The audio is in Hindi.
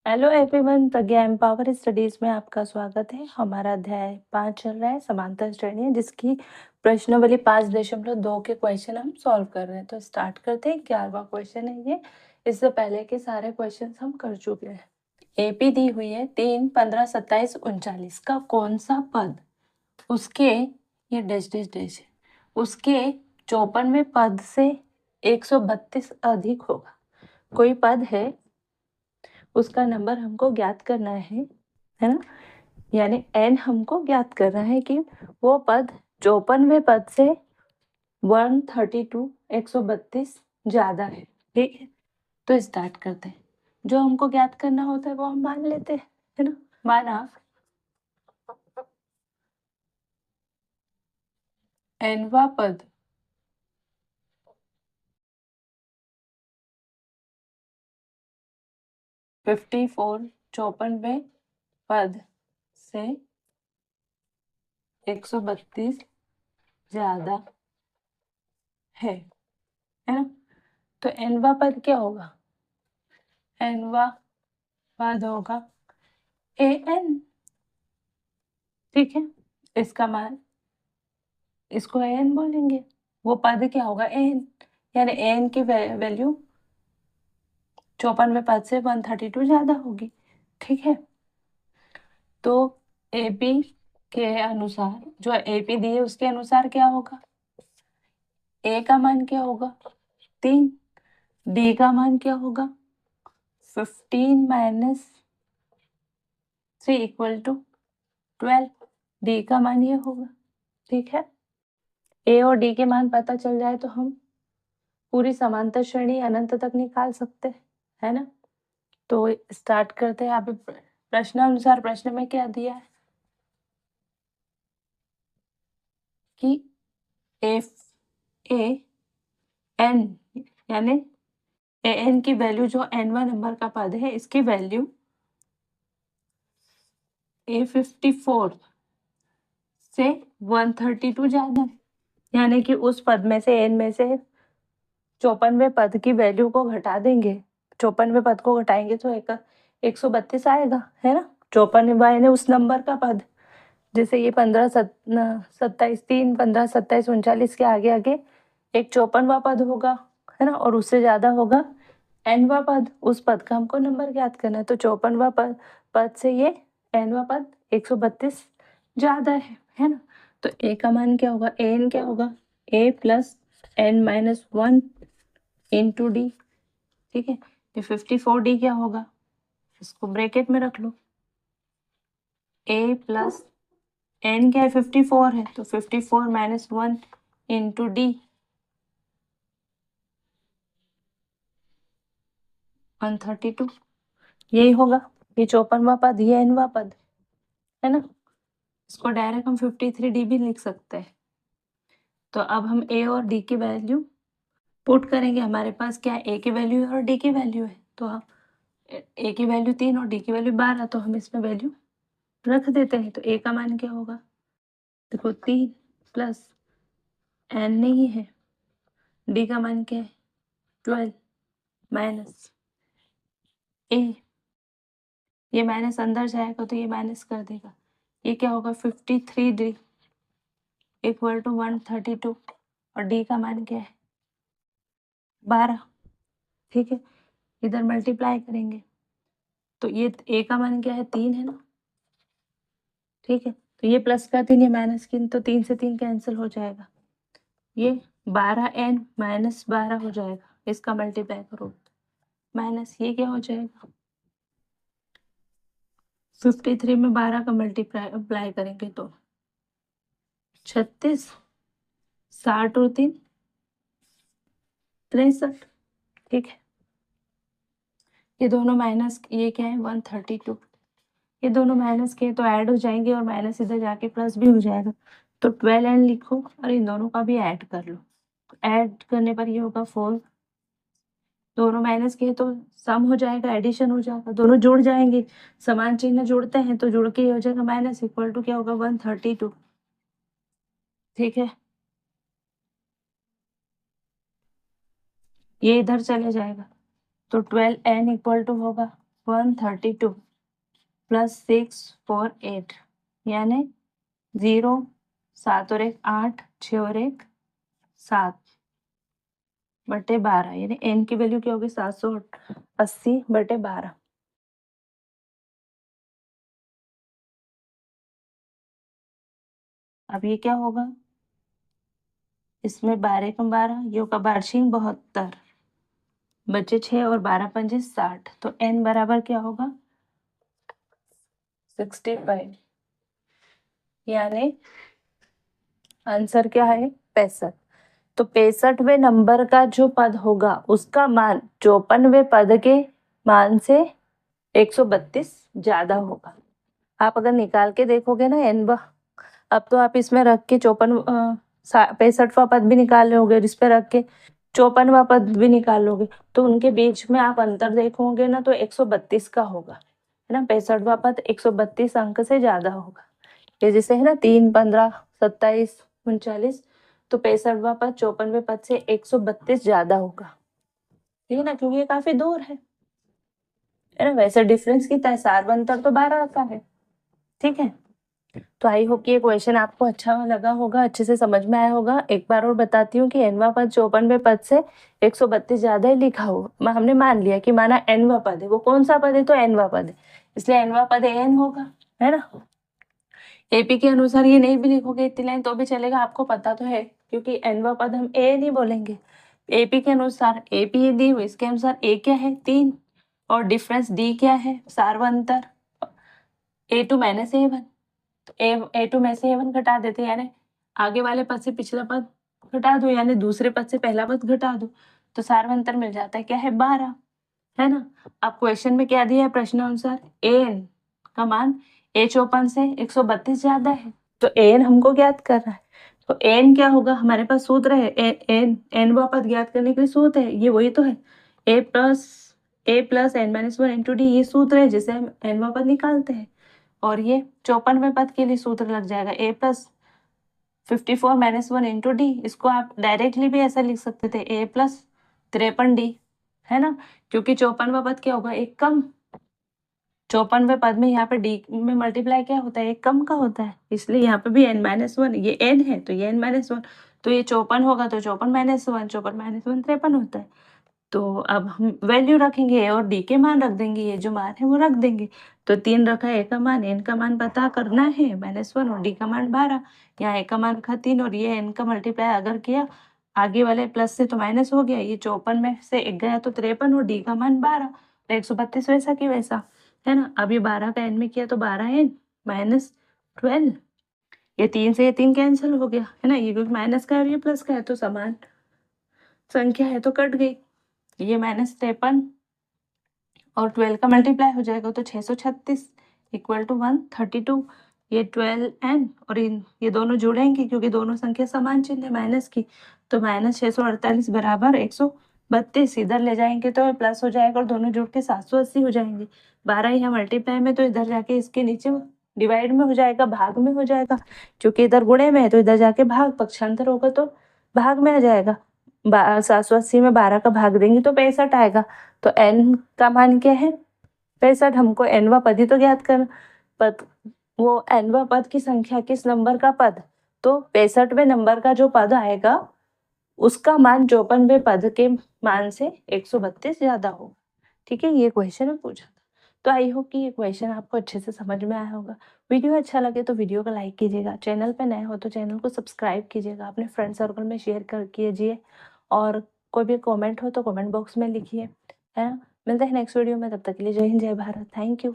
हेलो एवरीवन, प्रज्ञा एम्पावर स्टडीज में आपका स्वागत है। हमारा अध्याय 5 चल रहा है, समांतर श्रेणी, जिसकी प्रश्नावली 5.2 के क्वेश्चन हम सॉल्व कर रहे हैं। तो स्टार्ट करते हैं। 11वां क्वेश्चन है ये। इससे पहले के सारे क्वेश्चन हम कर चुके हैं। एपी दी हुई है 3, 15, 27, 39 का कौन सा पद उसके ये डैश डैश डैश उसके 54वें पद से 132 अधिक होगा। कोई पद है, उसका नंबर हमको ज्ञात करना है ना। यानी n हमको ज्ञात करना है कि वो पद 54वें पद से 132 132 ज्यादा है। ठीक है, तो स्टार्ट करते हैं। जो हमको ज्ञात करना होता है वो हम मान लेते हैं, है ना। माना nवा पद 54 54वें पद से 132 ज्यादा है ना। तो nवा पद क्या होगा? nवा पद होगा an। ठीक है, इसका मान, इसको an बोलेंगे। वो पद क्या होगा? an, यानी an की वैल्यू 54वें पद से 132 ज्यादा होगी। ठीक है, तो एपी के अनुसार, जो एपी दी है उसके अनुसार क्या होगा? ए का मान क्या होगा? 3। डी का मान क्या होगा? 15 माइनस 3 इक्वल टू 12। डी का मान ये होगा। ठीक है, ए और डी के मान पता चल जाए तो हम पूरी समांतर श्रेणी अनंत तक निकाल सकते हैं, है ना। तो स्टार्ट करते हैं। आप प्रश्नानुसार प्रश्न में क्या दिया है कि एफ ए एन, यानी ए एन की वैल्यू, जो एनवा नंबर का पद है, इसकी वैल्यू A54 से 132 ज्यादा है। यानी कि उस पद में से, एन में से 54वें पद की वैल्यू को घटा देंगे। 54वें पद को घटाएंगे तो 132 आएगा, है ना। 54वां यानी उस नंबर का पद, जैसे ये 15 27 3 15 27 39 के आगे आगे एक 54वां पद होगा, है ना, और उससे ज्यादा होगा nवा पद। उस पद का हमको नंबर ज्ञात करना है। तो 54वां पद से ये nवा पद 132 ज्यादा है ना। तो a का मान क्या होगा? an क्या होगा? a plus n-1 into D. ठीक है, ये 54d क्या होगा? इसको ब्रैकेट में रख लो। a प्लस n क्या है? 54 है, तो 54 माइनस 1 इंटू डी 132। यही होगा। ये 54वां पद, ये nवा पद, है ना। इसको डायरेक्ट हम 53d भी लिख सकते हैं। तो अब हम a और d की वैल्यू पुट करेंगे। हमारे पास क्या है? a की वैल्यू है और d की वैल्यू है। तो हम a की वैल्यू 3 और d की वैल्यू 12, तो हम इसमें वैल्यू रख देते हैं। तो a का मान क्या होगा? देखो 3 प्लस n नहीं है, d का मान क्या है? 12 माइनस a, ये माइनस अंदर जाएगा तो ये माइनस कर देगा। ये क्या होगा? 53d इक्वल टू 132, और d का मान क्या है? 12। ठीक है, इधर मल्टीप्लाई करेंगे तो ये a का मान क्या है? 3 है ना। ठीक है, तो ये प्लस का 3, ये माइनस की, तो 3 से 3 कैंसिल हो जाएगा। ये 12n माइनस 12 हो जाएगा। इसका मल्टीप्लाई करो, माइनस ये क्या हो जाएगा? 53 में 12 का मल्टीप्लाई अप्लाई करेंगे तो 36, 60 और 3 63। ठीक है, ये दोनों माइनस, ये क्या है? 132। ये दोनों माइनस के तो ऐड हो जाएंगे और माइनस इधर जाके प्लस भी हो जाएगा। तो 12n लिखो और इन दोनों का भी ऐड कर लो। ऐड करने पर ये होगा 4। दोनों माइनस के तो सम हो जाएगा, एडिशन हो जाएगा, दोनों जुड़ जाएंगे। समान चिन्ह जुड़ते हैं तो जुड़ के हो जाएगा माइनस, इक्वल टू क्या होगा? 132। ठीक है, ये इधर चले जाएगा तो 12n इक्वल टू होगा 132 प्लस 648 यानी 0, 7 और 1 8, 6 और 1 7 बटे 12 यानी n की वैल्यू क्या होगी 780 बटे 12। अब ये क्या होगा, इसमें 12 कम 12 ये होगा 72 बचे 6 और 12 पंजे 60 तो n बराबर क्या होगा 65 यानी आंसर क्या है 65। तो 65वें नंबर का जो पद होगा उसका मान 54वें पद के मान से 132 ज्यादा होगा। आप अगर निकाल के देखोगे ना एन, अब तो आप इसमें रख के 65वां पद भी निकाल लोगे, इस पे रख के 54वां पद भी निकाल लोगे, तो उनके बीच में आप अंतर देखोगे ना तो 132 का होगा, है ना। 65वां पद 132 अंक से ज्यादा होगा। ये जैसे है ना 3, 15, 27, 39, तो 65वां पद 54वें पद से 132 ज्यादा होगा, ठीक है ना, क्योंकि ये काफी दूर है ना। वैसे डिफरेंस कितना है, सार्वंतर तो 12 का है, ठीक है। तो आई होप कि ये क्वेश्चन आपको अच्छा लगा होगा, अच्छे से समझ में आया होगा। एक बार और बताती हूँ कि nवां पद 54वें पद से 132 ज्यादा ही लिखा हो, हमने मान लिया कि माना nवां पद है, वो कौन सा पद है तो nवां पद है, इसलिए nवां पद an होगा, है ना। एपी के अनुसार ये नहीं भी लिखोगे इतनी लाइन तो भी चलेगा, आपको पता तो है, क्योंकि nवां पद हम a नहीं बोलेंगे। एपी के अनुसार एपी दी हुई, इसके अनुसार a क्या है 3 और डिफरेंस d क्या है सार्वंतर a2 माइनस a1, तो a2 में से a1 घटा देते हैं, यानी आगे वाले पद से पिछला पद घटा दो, यानी दूसरे पद से पहला पद घटा दो, तो सार्वंतर मिल जाता है क्या है 12, है ना। अब क्वेश्चन में क्या दिया है प्रश्न अनुसार an का मान a54 से 132 ज्यादा है, तो an हमको ज्ञात करना है। तो n क्या होगा, हमारे पास सूत्र है nवां पद ज्ञात करने के लिए सूत्र है, ये वही तो है a plus n-1 into D, ये सूत्र है जिसे हम nवां पद निकालते हैं। और ये 54वें पद के लिए सूत्र लग जाएगा a प्लस 54-1 इंटू डी, इसको आप डायरेक्टली भी ऐसा लिख सकते थे a प्लस 53d, है ना, क्योंकि 54वां पद क्या होगा एक कम, 54वें पद में यहाँ पे डी में मल्टीप्लाई क्या होता है एक कम का होता है, इसलिए यहाँ पे भी n-1, ये n है तो ये n-1, तो ये 54 होगा तो 54-1, 54-1 53 होता है। तो अब हम वैल्यू रखेंगे ए और डी के मान रख देंगे, ये जो मान है वो रख देंगे। तो 3 रखा है, ए का मान n का मान पता करना है -1 और डी का मान 12, यहाँ ए का मान रखा 3 और ये n का मल्टीप्लाई अगर किया आगे वाले प्लस से तो माइनस हो गया, ये 54 में से 1 गया तो 53 और डी का मान 12, 132 वैसा की वैसा, है ना। अब ये 12 का n में किया तो 12n -12, ये 3 से ये 3 कैंसिल हो गया, है ना, ये क्योंकि माइनस का है और ये प्लस का है तो समान संख्या है तो कट गई, ये -53 और 12 का मल्टीप्लाई हो जाएगा तो 636 इक्वल टू 132, ये 12n और ये दोनों जुड़ेंगे क्योंकि दोनों संख्या समान चिन्ह है माइनस की, तो -648 बराबर 132, इधर ले जाएंगे तो प्लस हो जाएगा और दोनों जुड़ के 780 हो जाएंगे। 12 यहाँ मल्टीप्लाई में तो इधर जाके इसके नीचे डिवाइड में हो जाएगा, भाग में हो जाएगा, क्योंकि इधर गुणे में है तो इधर जाके भाग, पक्षांतर होगा तो भाग में आ जाएगा। 780 में 12 का भाग देंगे तो 65 आएगा, तो n का मान क्या है 65, हमको nवां पद ही तो ज्ञात करना, पद वो nवां पद की संख्या किस नंबर का पद, तो 65वें नंबर का जो पद आएगा उसका मान 54वें पद के मान से 132 ज्यादा होगा, ठीक है। ये क्वेश्चन में पूछा था, तो आई होप कि ये क्वेश्चन आपको अच्छे से समझ में आया होगा। वीडियो अच्छा लगे तो वीडियो को लाइक कीजिएगा, चैनल पे नए हो तो चैनल को सब्सक्राइब कीजिएगा, अपने फ्रेंड सर्कल में शेयर कर कीजिए, और कोई भी कमेंट हो तो कमेंट बॉक्स में लिखिए, है ना। मिलते हैं नेक्स्ट वीडियो में, तब तक के लिए जय हिंद जय भारत, थैंक यू।